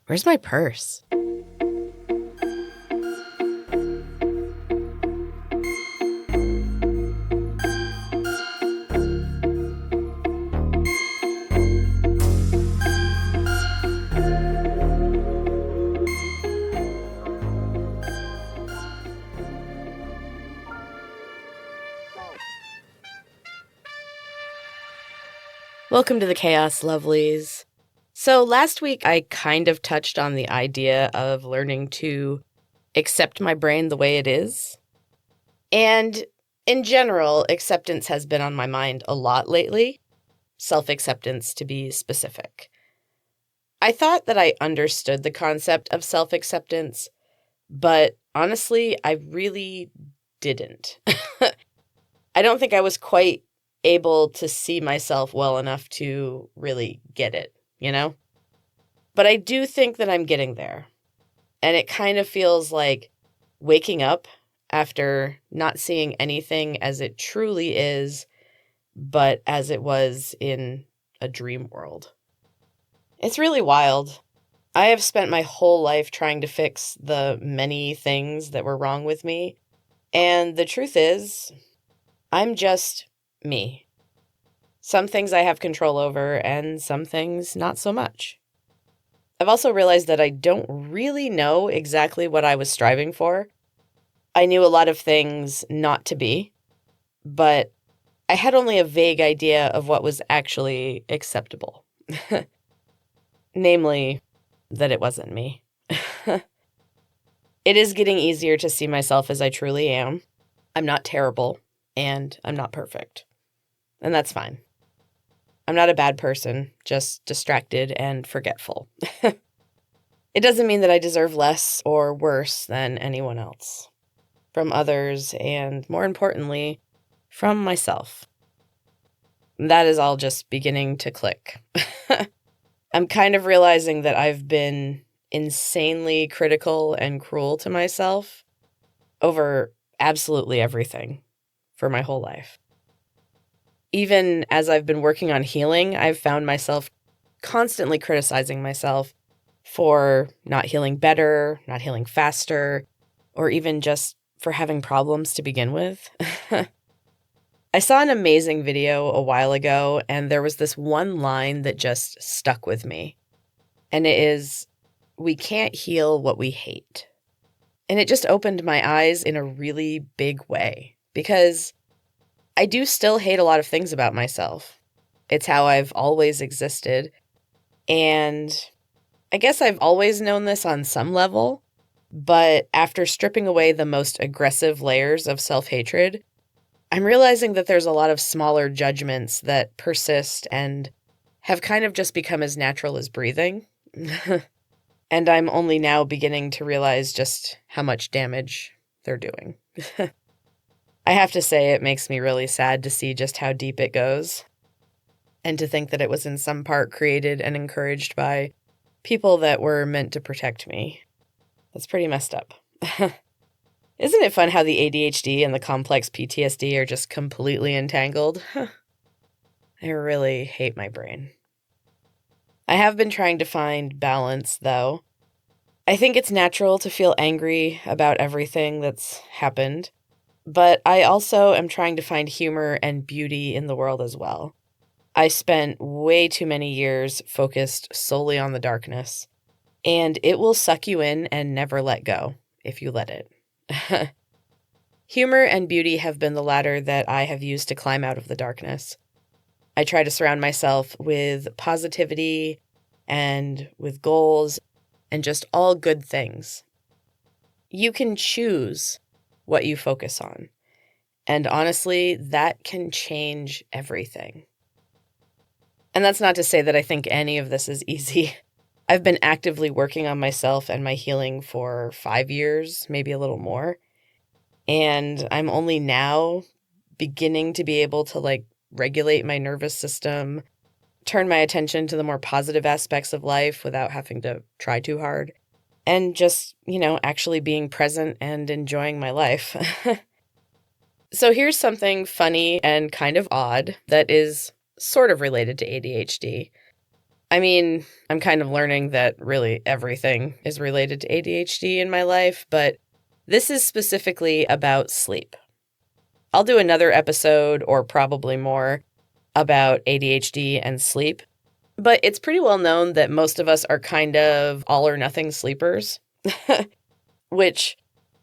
Where's my purse? Welcome to the Chaos Lovelies. So last week I kind of touched on the idea of learning to accept my brain the way it is. And in general, acceptance has been on my mind a lot lately. Self-acceptance, to be specific. I thought that I understood the concept of self-acceptance, but honestly, I really didn't. I don't think I was quite able to see myself well enough to really get it, But I do think that I'm getting there. And it kind of feels like waking up after not seeing anything as it truly is, but as it was in a dream world. It's really wild. I have spent my whole life trying to fix the many things that were wrong with me. And the truth is, I'm just me. Some things I have control over and some things not so much. I've also realized that I don't really know exactly what I was striving for. I knew a lot of things not to be, but I had only a vague idea of what was actually acceptable. Namely, that it wasn't me. It is getting easier to see myself as I truly am. I'm not terrible, and I'm not perfect. And that's fine. I'm not a bad person, just distracted and forgetful. It doesn't mean that I deserve less or worse than anyone else. From others, and more importantly, from myself. That is all just beginning to click. I'm kind of realizing that I've been insanely critical and cruel to myself over absolutely everything for my whole life. Even as I've been working on healing, I've found myself constantly criticizing myself for not healing better, not healing faster, or even just for having problems to begin with. I saw an amazing video a while ago, and there was this one line that just stuck with me. And it is, "We can't heal what we hate." And it just opened my eyes in a really big way, because I do still hate a lot of things about myself. It's how I've always existed. And I guess I've always known this on some level, but after stripping away the most aggressive layers of self-hatred, I'm realizing that there's a lot of smaller judgments that persist and have kind of just become as natural as breathing. And I'm only now beginning to realize just how much damage they're doing. I have to say, it makes me really sad to see just how deep it goes, and to think that it was in some part created and encouraged by people that were meant to protect me. That's pretty messed up. Isn't it fun how the ADHD and the complex PTSD are just completely entangled? I really hate my brain. I have been trying to find balance, though. I think it's natural to feel angry about everything that's happened, but I also am trying to find humor and beauty in the world as well. I spent way too many years focused solely on the darkness, and it will suck you in and never let go if you let it. Humor and beauty have been the ladder that I have used to climb out of the darkness. I try to surround myself with positivity and with goals and just all good things. You can choose what you focus on. And honestly, that can change everything. And that's not to say that I think any of this is easy. I've been actively working on myself and my healing for 5 years, maybe a little more. And I'm only now beginning to be able to regulate my nervous system, turn my attention to the more positive aspects of life without having to try too hard, and just, actually being present and enjoying my life. So here's something funny and kind of odd that is sort of related to ADHD. I mean, I'm kind of learning that really everything is related to ADHD in my life, but this is specifically about sleep. I'll do another episode, or probably more, about ADHD and sleep, but it's pretty well known that most of us are kind of all or nothing sleepers, which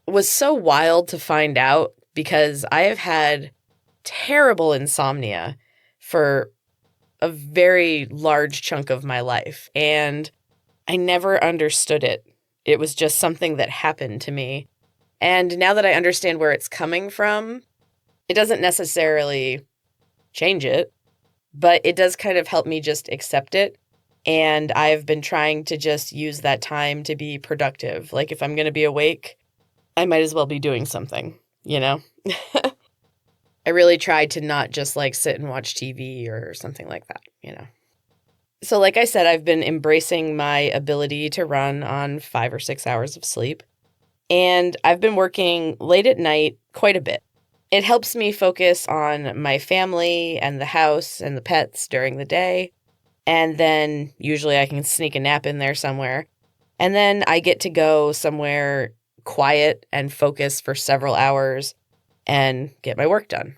was so wild to find out because I have had terrible insomnia for a very large chunk of my life, and I never understood it. It was just something that happened to me. And now that I understand where it's coming from, it doesn't necessarily change it, but it does kind of help me just accept it. And I've been trying to just use that time to be productive. Like if I'm going to be awake, I might as well be doing something, you know? I really tried to not just like sit and watch TV or something like that, you know? So like I said, I've been embracing my ability to run on 5 or 6 hours of sleep. And I've been working late at night quite a bit. It helps me focus on my family and the house and the pets during the day. And then usually I can sneak a nap in there somewhere. And then I get to go somewhere quiet and focus for several hours and get my work done.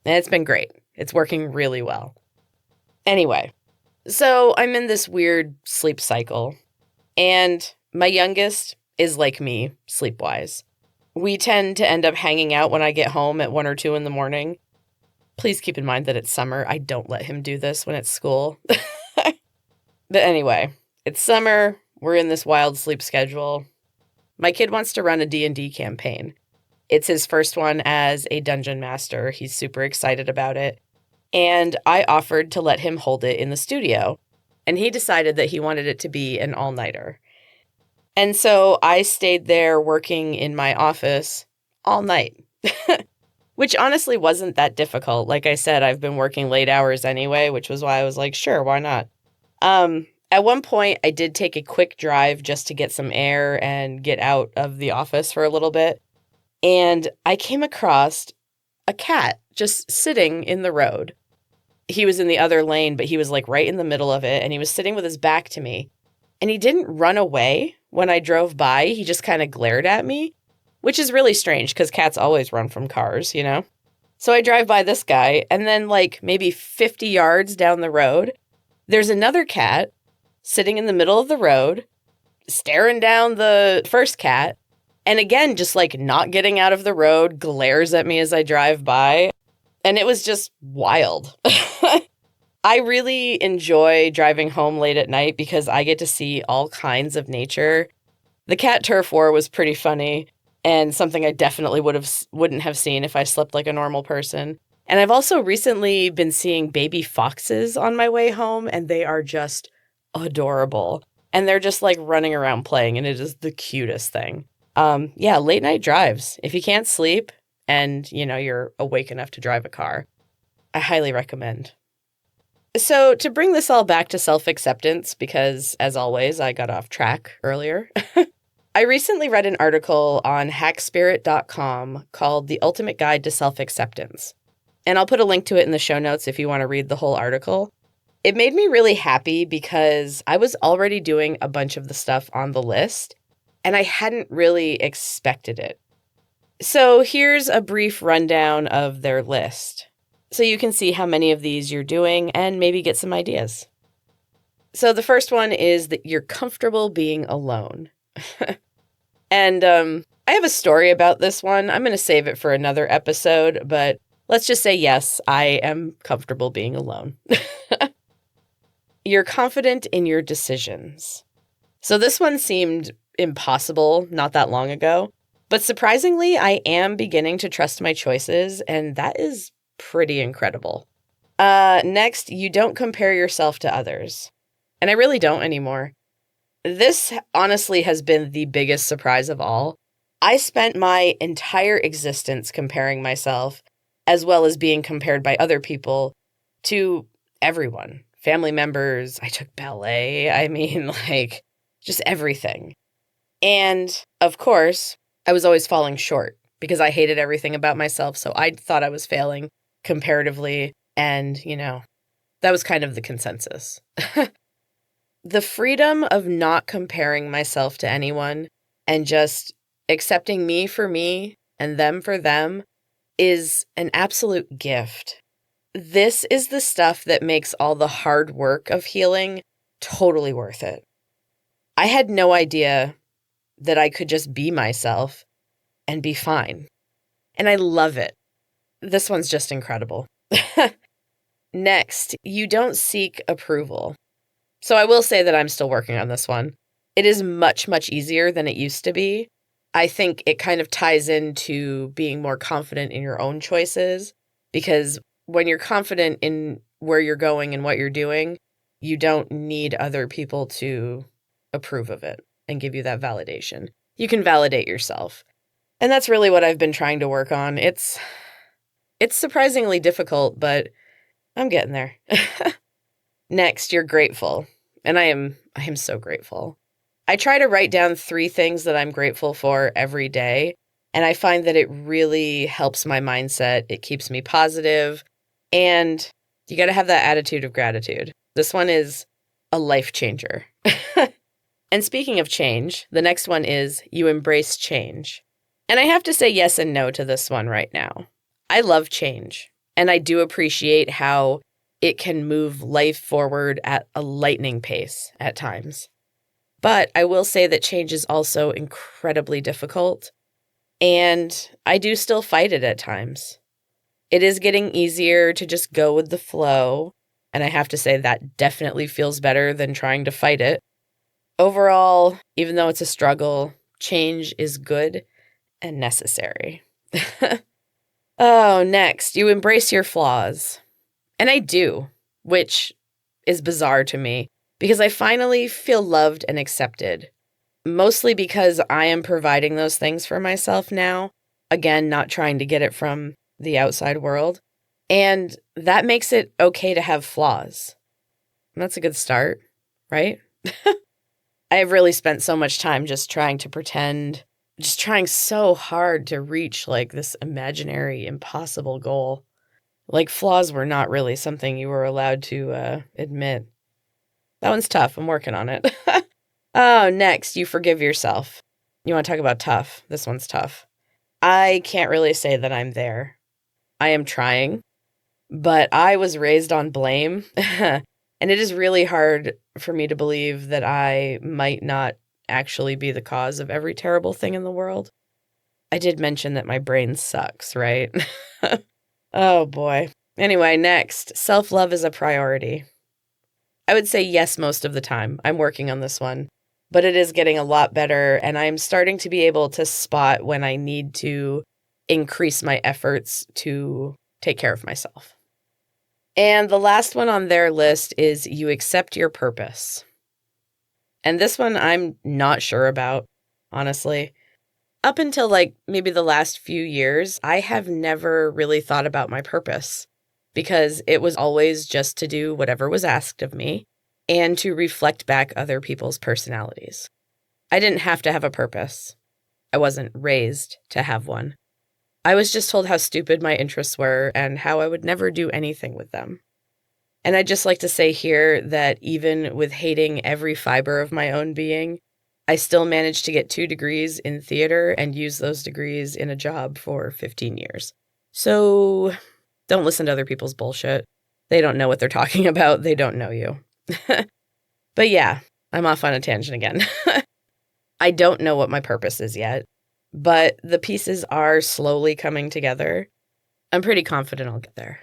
And it's been great. It's working really well. Anyway, so I'm in this weird sleep cycle. And my youngest is like me, sleep-wise. We tend to end up hanging out when I get home at 1 or 2 in the morning. Please keep in mind that it's summer. I don't let him do this when it's school. But anyway, it's summer. We're in this wild sleep schedule. My kid wants to run a D&D campaign. It's his first one as a dungeon master. He's super excited about it. And I offered to let him hold it in the studio. And he decided that he wanted it to be an all-nighter. And so I stayed there working in my office all night, which honestly wasn't that difficult. Like I said, I've been working late hours anyway, which was why I was like, sure, why not? At one point, I did take a quick drive just to get some air and get out of the office for a little bit. And I came across a cat just sitting in the road. He was in the other lane, but he was like right in the middle of it. And he was sitting with his back to me. And he didn't run away when I drove by. He just kind of glared at me, which is really strange because cats always run from cars, you know? So I drive by this guy, and then like maybe 50 yards down the road, there's another cat sitting in the middle of the road, staring down the first cat, and again, just like not getting out of the road, glares at me as I drive by. And it was just wild. I really enjoy driving home late at night because I get to see all kinds of nature. The cat turf war was pretty funny and something I definitely wouldn't have seen if I slept like a normal person. And I've also recently been seeing baby foxes on my way home, and they are just adorable. And they're just like running around playing, and it is the cutest thing. Yeah, late night drives. If you can't sleep and, you know, you're awake enough to drive a car, I highly recommend. So to bring this all back to self-acceptance, because as always, I got off track earlier, I recently read an article on hackspirit.com called The Ultimate Guide to Self-Acceptance. And I'll put a link to it in the show notes if you want to read the whole article. It made me really happy because I was already doing a bunch of the stuff on the list, and I hadn't really expected it. So here's a brief rundown of their list, so you can see how many of these you're doing and maybe get some ideas. So the first one is that you're comfortable being alone. And I have a story about this one. I'm going to save it for another episode, but let's just say yes, I am comfortable being alone. You're confident in your decisions. So this one seemed impossible not that long ago, but surprisingly, I am beginning to trust my choices, and that is pretty incredible. Next, you don't compare yourself to others. And I really don't anymore. This honestly has been the biggest surprise of all. I spent my entire existence comparing myself, as well as being compared by other people, to everyone. Family members, I took ballet, like, just everything. And, of course, I was always falling short because I hated everything about myself, so I thought I was failing comparatively, and, you know, that was kind of the consensus. The freedom of not comparing myself to anyone and just accepting me for me and them for them is an absolute gift. This is the stuff that makes all the hard work of healing totally worth it. I had no idea that I could just be myself and be fine. And I love it. This one's just incredible. Next, you don't seek approval. So I will say that I'm still working on this one. It is much, much easier than it used to be. I think it kind of ties into being more confident in your own choices, because when you're confident in where you're going and what you're doing, you don't need other people to approve of it and give you that validation. You can validate yourself. And that's really what I've been trying to work on. It's surprisingly difficult, but I'm getting there. Next, you're grateful. And I am so grateful. I try to write down 3 things that I'm grateful for every day, and I find that it really helps my mindset. It keeps me positive, and you got to have that attitude of gratitude. This one is a life changer. And speaking of change, the next one is you embrace change. And I have to say yes and no to this one right now. I love change, and I do appreciate how it can move life forward at a lightning pace at times. But I will say that change is also incredibly difficult, and I do still fight it at times. It is getting easier to just go with the flow, and I have to say that definitely feels better than trying to fight it. Overall, even though it's a struggle, change is good and necessary. Oh, next, you embrace your flaws. And I do, which is bizarre to me, because I finally feel loved and accepted, mostly because I am providing those things for myself now, again, not trying to get it from the outside world, and that makes it okay to have flaws. And that's a good start, right? I have really spent so much time just trying to pretend, just trying so hard to reach like this imaginary, impossible goal. Like flaws were not really something you were allowed to admit. That one's tough. I'm working on it. Oh, next, you forgive yourself. You want to talk about tough? This one's tough. I can't really say that I'm there. I am trying, but I was raised on blame, and it is really hard for me to believe that I might not actually be the cause of every terrible thing in the world. I did mention that my brain sucks, right? Oh boy. Anyway, next, self-love is a priority. I would say yes most of the time. I'm working on this one, but it is getting a lot better, and I'm starting to be able to spot when I need to increase my efforts to take care of myself. And the last one on their list is you accept your purpose. And this one I'm not sure about, honestly. Up until like maybe the last few years, I have never really thought about my purpose because it was always just to do whatever was asked of me and to reflect back other people's personalities. I didn't have to have a purpose. I wasn't raised to have one. I was just told how stupid my interests were and how I would never do anything with them. And I'd just like to say here that even with hating every fiber of my own being, I still managed to get 2 degrees in theater and use those degrees in a job for 15 years. So don't listen to other people's bullshit. They don't know what they're talking about. They don't know you. But yeah, I'm off on a tangent again. I don't know what my purpose is yet, but the pieces are slowly coming together. I'm pretty confident I'll get there.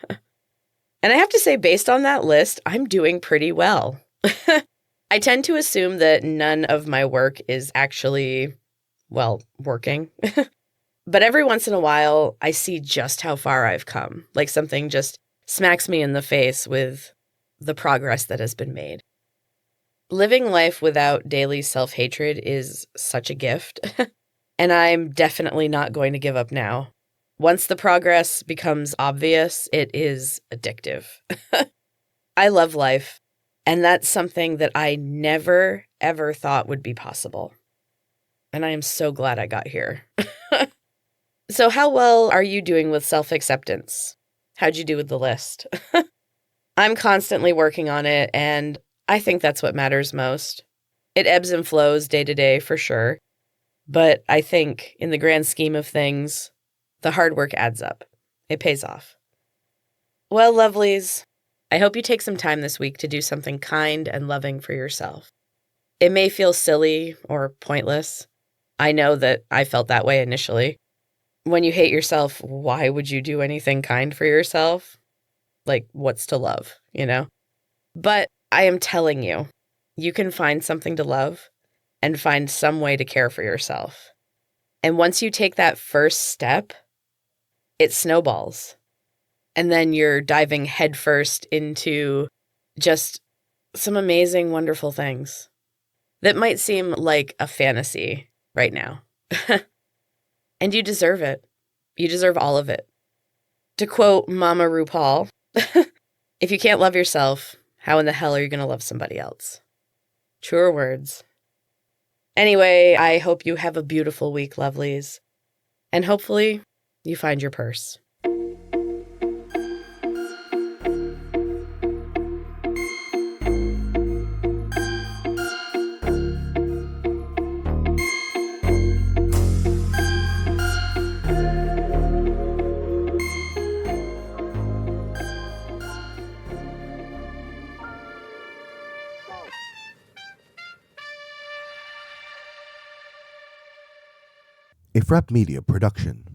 And I have to say, based on that list, I'm doing pretty well. I tend to assume that none of my work is actually, well, working. But every once in a while, I see just how far I've come. Like something just smacks me in the face with the progress that has been made. Living life without daily self-hatred is such a gift. And I'm definitely not going to give up now. Once the progress becomes obvious, it is addictive. I love life. And that's something that I never, ever thought would be possible. And I am so glad I got here. So how well are you doing with self-acceptance? How'd you do with the list? I'm constantly working on it, and I think that's what matters most. It ebbs and flows day to day for sure. But I think in the grand scheme of things, the hard work adds up. It pays off. Well, lovelies, I hope you take some time this week to do something kind and loving for yourself. It may feel silly or pointless. I know that I felt that way initially. When you hate yourself, why would you do anything kind for yourself? Like, what's to love, you know? But I am telling you, you can find something to love and find some way to care for yourself. And once you take that first step, it snowballs. And then you're diving headfirst into just some amazing, wonderful things that might seem like a fantasy right now. And you deserve it. You deserve all of it. To quote Mama RuPaul, if you can't love yourself, how in the hell are you going to love somebody else? Truer words. Anyway, I hope you have a beautiful week, lovelies. And hopefully you find your purse. A Frap Media production.